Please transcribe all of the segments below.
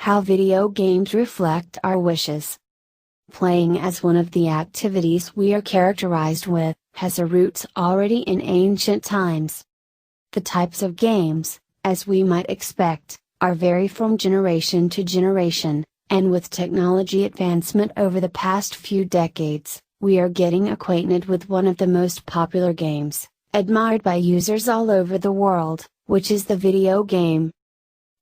How video games reflect our wishes. Playing as one of the activities we are characterized with, has a roots already in ancient times. The types of games, as we might expect, are vary from generation to generation, and with technology advancement over the past few decades, we are getting acquainted with one of the most popular games, admired by users all over the world, which is the video game.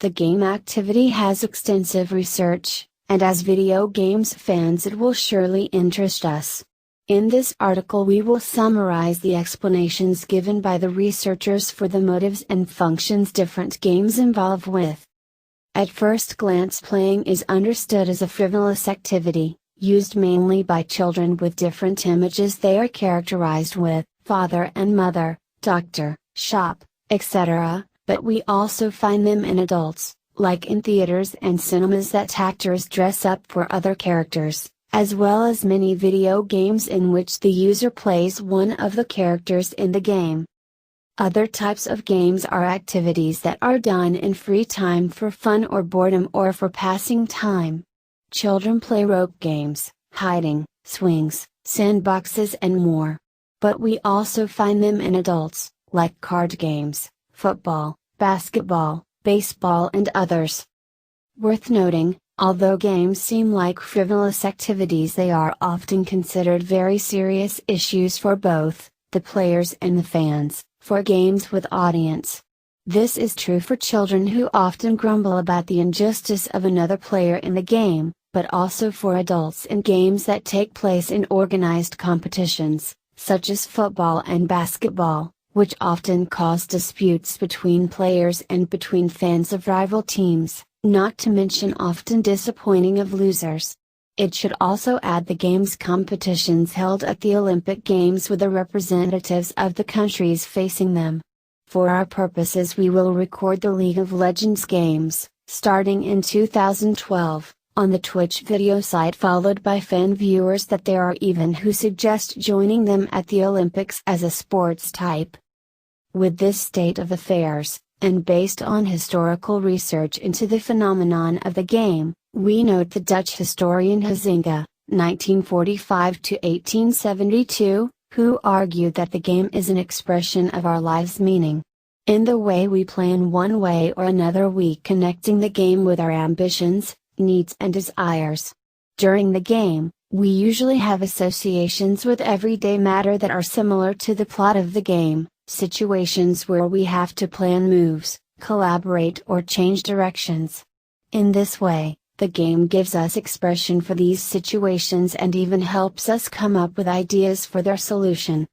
The game activity has extensive research, and as video games fans it will surely interest us. In this article we will summarize the explanations given by the researchers for the motives and functions different games involve with. At first glance, playing is understood as a frivolous activity, used mainly by children with different images they are characterized with, father and mother, doctor, shop, etc., but we also find them in adults, like in theaters and cinemas that actors dress up for other characters, as well as many video games in which the user plays one of the characters in the game. Other types of games are activities that are done in free time for fun or boredom or for passing time. Children play rope games, hiding, swings, sandboxes and more. But we also find them in adults, like card games, football, basketball, baseball and others. Worth noting, although games seem like frivolous activities, they are often considered very serious issues for both the players and the fans, for games with audience. This is true for children who often grumble about the injustice of another player in the game, but also for adults in games that take place in organized competitions, such as football and basketball, which often cause disputes between players and between fans of rival teams, not to mention often disappointing of losers. It should also add the games competitions held at the Olympic Games with the representatives of the countries facing them. For our purposes we will record the League of Legends games, starting in 2012, on the Twitch video site, followed by fan viewers that there are even who suggest joining them at the Olympics as a sports type. With this state of affairs, and based on historical research into the phenomenon of the game, we note the Dutch historian Huizinga, 1945 to 1872, who argued that the game is an expression of our life's meaning. In the way we play, in one way or another we connecting the game with our ambitions, needs and desires. During the game, we usually have associations with everyday matter that are similar to the plot of the game, situations where we have to plan moves, collaborate or change directions. In this way, the game gives us expression for these situations and even helps us come up with ideas for their solution.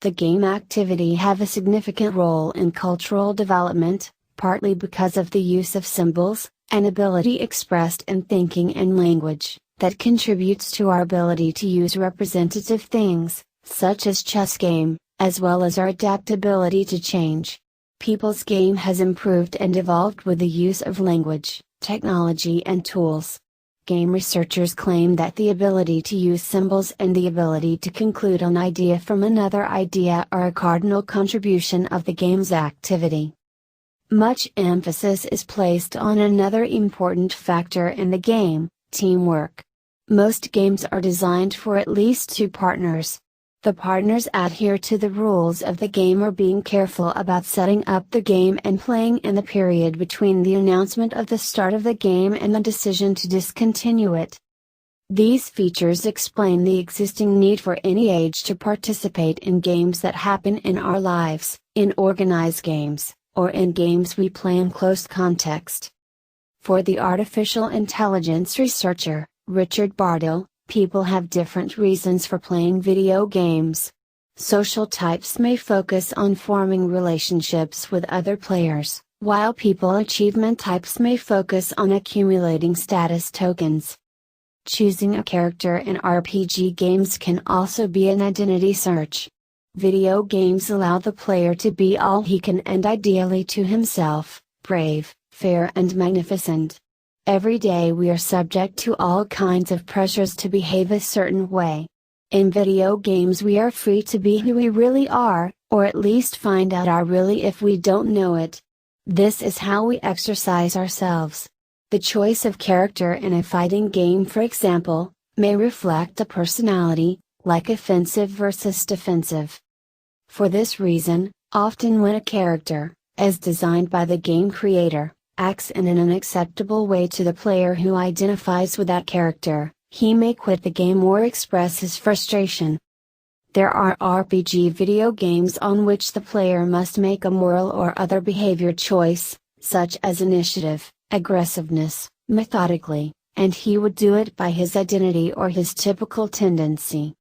The game activity have a significant role in cultural development, partly because of the use of symbols, an ability expressed in thinking and language, that contributes to our ability to use representative things, such as chess game, as well as our adaptability to change. People's game has improved and evolved with the use of language, technology and tools. Game researchers claim that the ability to use symbols and the ability to conclude an idea from another idea are a cardinal contribution of the game's activity. Much emphasis is placed on another important factor in the game, teamwork. Most games are designed for at least two partners. The partners adhere to the rules of the game or being careful about setting up the game and playing in the period between the announcement of the start of the game and the decision to discontinue it. These features explain the existing need for any age to participate in games that happen in our lives, in organized games, or in games we play in close context. For the artificial intelligence researcher, Richard Bartle, people have different reasons for playing video games. Social types may focus on forming relationships with other players, while people achievement types may focus on accumulating status tokens. Choosing a character in RPG games can also be an identity search. Video games allow the player to be all he can and ideally to himself, brave, fair and magnificent. Every day we are subject to all kinds of pressures to behave a certain way. In video games we are free to be who we really are, or at least find out our really if we don't know it. This is how we exercise ourselves. The choice of character in a fighting game, for example, may reflect a personality, like offensive versus defensive. For this reason, often when a character, as designed by the game creator, acts in an unacceptable way to the player who identifies with that character, he may quit the game or express his frustration. There are RPG video games on which the player must make a moral or other behavior choice, such as initiative, aggressiveness, methodically, and he would do it by his identity or his typical tendency.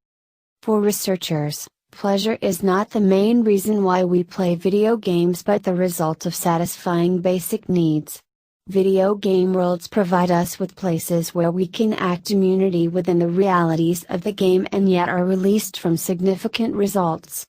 For researchers, pleasure is not the main reason why we play video games but the result of satisfying basic needs. Video game worlds provide us with places where we can act immunity within the realities of the game and yet are released from significant results.